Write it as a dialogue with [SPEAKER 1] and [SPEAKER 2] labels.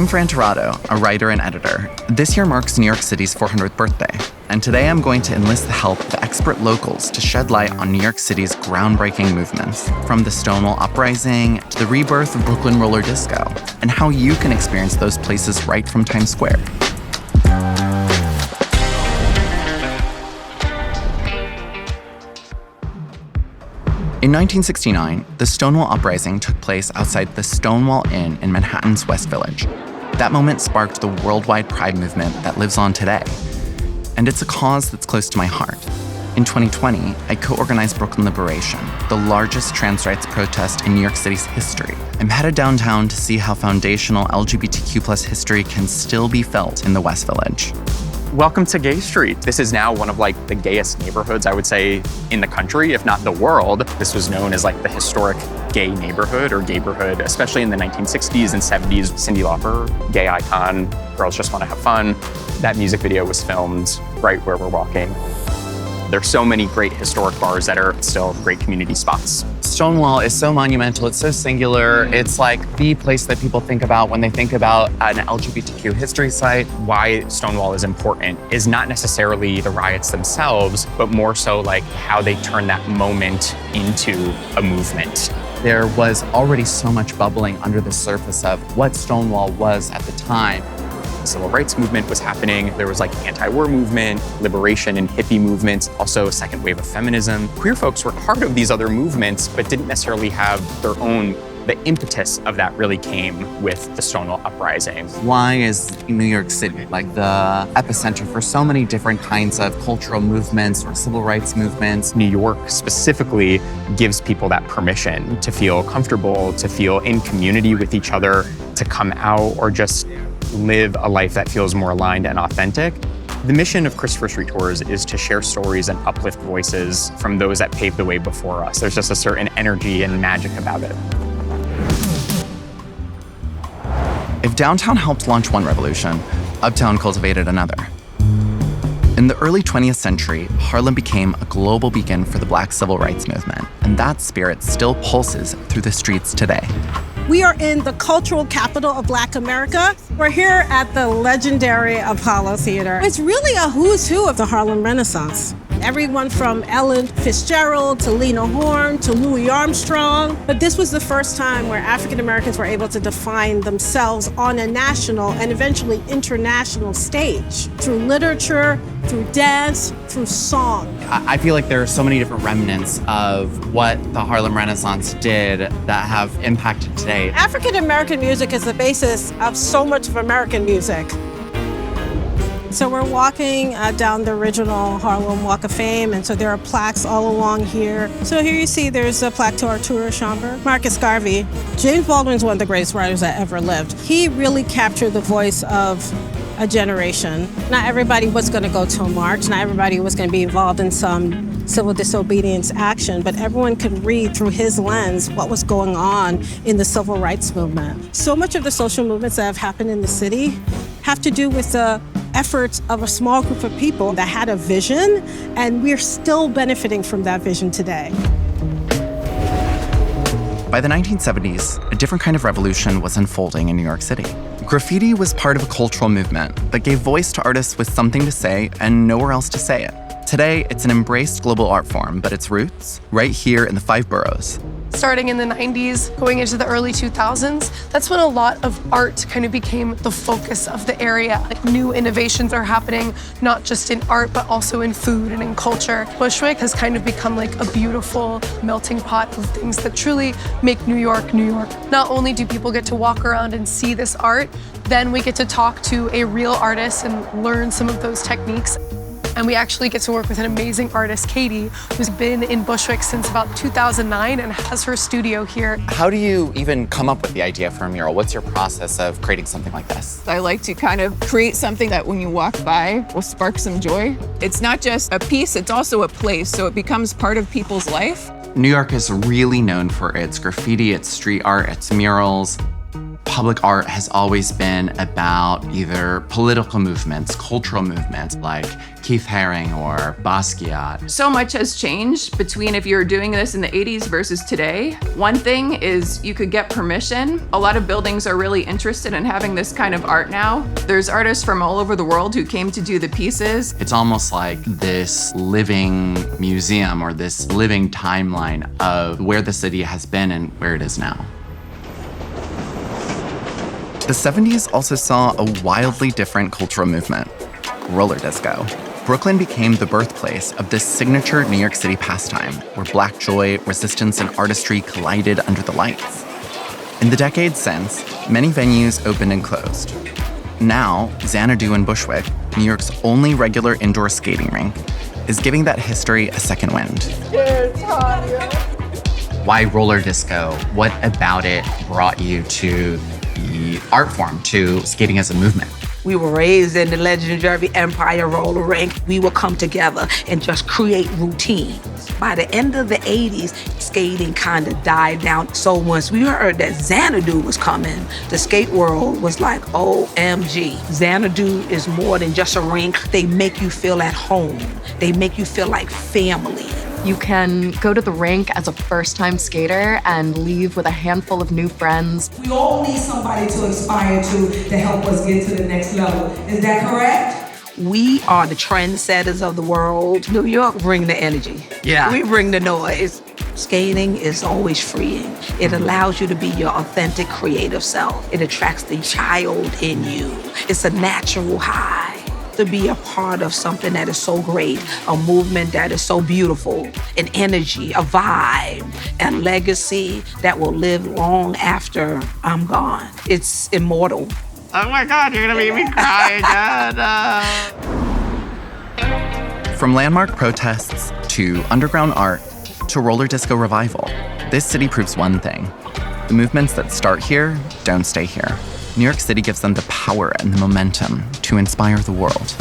[SPEAKER 1] I'm Fran Tirado, a writer and editor. This year marks New York City's 400th birthday, and today I'm going to enlist the help of expert locals to shed light on New York City's groundbreaking movements, from the Stonewall Uprising to the rebirth of Brooklyn roller disco, and how you can experience those places right from Times Square. In 1969, the Stonewall Uprising took place outside the Stonewall Inn in Manhattan's West Village. That moment sparked the worldwide pride movement that lives on today. And it's a cause that's close to my heart. In 2020, I co-organized Brooklyn Liberation, the largest trans rights protest in New York City's history. I'm headed downtown to see how foundational LGBTQ+ history can still be felt in the West Village.
[SPEAKER 2] Welcome to Gay Street. This is now one of the gayest neighborhoods, I would say, in the country, if not the world. This was known as the historic gay neighborhood or gayborhood, especially in the 1960s and 70s. Cyndi Lauper, gay icon, Girls Just Want to Have Fun. That music video was filmed right where we're walking. There's so many great historic bars that are still great community spots.
[SPEAKER 1] Stonewall is so monumental, it's so singular. It's the place that people think about when they think about an LGBTQ history site.
[SPEAKER 2] Why Stonewall is important is not necessarily the riots themselves, but more so how they turn that moment into a movement.
[SPEAKER 1] There was already so much bubbling under the surface of what Stonewall was at the time.
[SPEAKER 2] The civil rights movement was happening. There was anti-war movement, liberation and hippie movements, also a second wave of feminism. Queer folks were part of these other movements, but didn't necessarily have their own. The impetus of that really came with the Stonewall Uprising.
[SPEAKER 1] Why is New York City the epicenter for so many different kinds of cultural movements or civil rights movements?
[SPEAKER 2] New York specifically gives people that permission to feel comfortable, to feel in community with each other, to come out or just live a life that feels more aligned and authentic. The mission of Christopher Street Tours is to share stories and uplift voices from those that paved the way before us. There's just a certain energy and magic about it.
[SPEAKER 1] If downtown helped launch one revolution, uptown cultivated another. In the early 20th century, Harlem became a global beacon for the Black civil rights movement, and that spirit still pulses through the streets today.
[SPEAKER 3] We are in the cultural capital of Black America. We're here at the legendary Apollo Theater. It's really a who's who of the Harlem Renaissance. Everyone from Ellen Fitzgerald to Lena Horne to Louis Armstrong. But this was the first time where African Americans were able to define themselves on a national and eventually international stage through literature, through dance, through song.
[SPEAKER 1] I feel there are so many different remnants of what the Harlem Renaissance did that have impacted today.
[SPEAKER 3] African American music is the basis of so much of American music. So we're walking down the original Harlem Walk of Fame, and so there are plaques all along here. So here you see there's a plaque to Arturo Schomburg, Marcus Garvey. James Baldwin's one of the greatest writers that ever lived. He really captured the voice of a generation. Not everybody was going to go to a march, not everybody was going to be involved in some civil disobedience action, but everyone could read through his lens what was going on in the civil rights movement. So much of the social movements that have happened in the city have to do with the efforts of a small group of people that had a vision, and we're still benefiting from that vision today.
[SPEAKER 1] By the 1970s, a different kind of revolution was unfolding in New York City. Graffiti was part of a cultural movement that gave voice to artists with something to say and nowhere else to say it. Today, it's an embraced global art form, but its roots, right here in the 5 boroughs.
[SPEAKER 4] Starting in the 90s, going into the early 2000s, that's when a lot of art kind of became the focus of the area. New innovations are happening, not just in art, but also in food and in culture. Bushwick has kind of become a beautiful melting pot of things that truly make New York, New York. Not only do people get to walk around and see this art, then we get to talk to a real artist and learn some of those techniques. And we actually get to work with an amazing artist, Katie, who's been in Bushwick since about 2009 and has her studio here.
[SPEAKER 1] How do you even come up with the idea for a mural? What's your process of creating something like this?
[SPEAKER 5] I like to kind of create something that when you walk by will spark some joy. It's not just a piece, it's also a place, so it becomes part of people's life.
[SPEAKER 1] New York is really known for its graffiti, its street art, its murals. public art has always been about either political movements, cultural movements like Keith Haring or Basquiat.
[SPEAKER 5] So much has changed between if you're doing this in the 80s versus today. One thing is you could get permission. A lot of buildings are really interested in having this kind of art now. There's artists from all over the world who came to do the pieces.
[SPEAKER 1] It's almost like this living museum or this living timeline of where the city has been and where it is now. The 70s also saw a wildly different cultural movement, roller disco. Brooklyn became the birthplace of this signature New York City pastime where Black joy, resistance, and artistry collided under the lights. In the decades since, many venues opened and closed. Now, Xanadu in Bushwick, New York's only regular indoor skating rink, is giving that history a second wind. Why roller disco? What about it brought you to the art form, to skating as a movement?
[SPEAKER 6] We were raised in the legendary Empire roller rink. We would come together and just create routines. By the end of the 80s, skating kind of died down. So once we heard that Xanadu was coming, the skate world was like, OMG. Xanadu is more than just a rink. They make you feel at home. They make you feel like family.
[SPEAKER 7] You can go to the rink as a first-time skater and leave with a handful of new friends.
[SPEAKER 8] We all need somebody to aspire to help us get to the next level. Is that correct?
[SPEAKER 6] We are the trendsetters of the world. New York bring the energy.
[SPEAKER 1] Yeah.
[SPEAKER 6] We bring the noise. Skating is always freeing. It allows you to be your authentic creative self. It attracts the child in you. It's a natural high. To be a part of something that is so great, a movement that is so beautiful, an energy, a vibe, a legacy that will live long after I'm gone. It's immortal.
[SPEAKER 1] Oh my God, you're gonna make me cry again. From landmark protests to underground art to roller disco revival, this city proves one thing. The movements that start here don't stay here. New York City gives them the power and the momentum to inspire the world.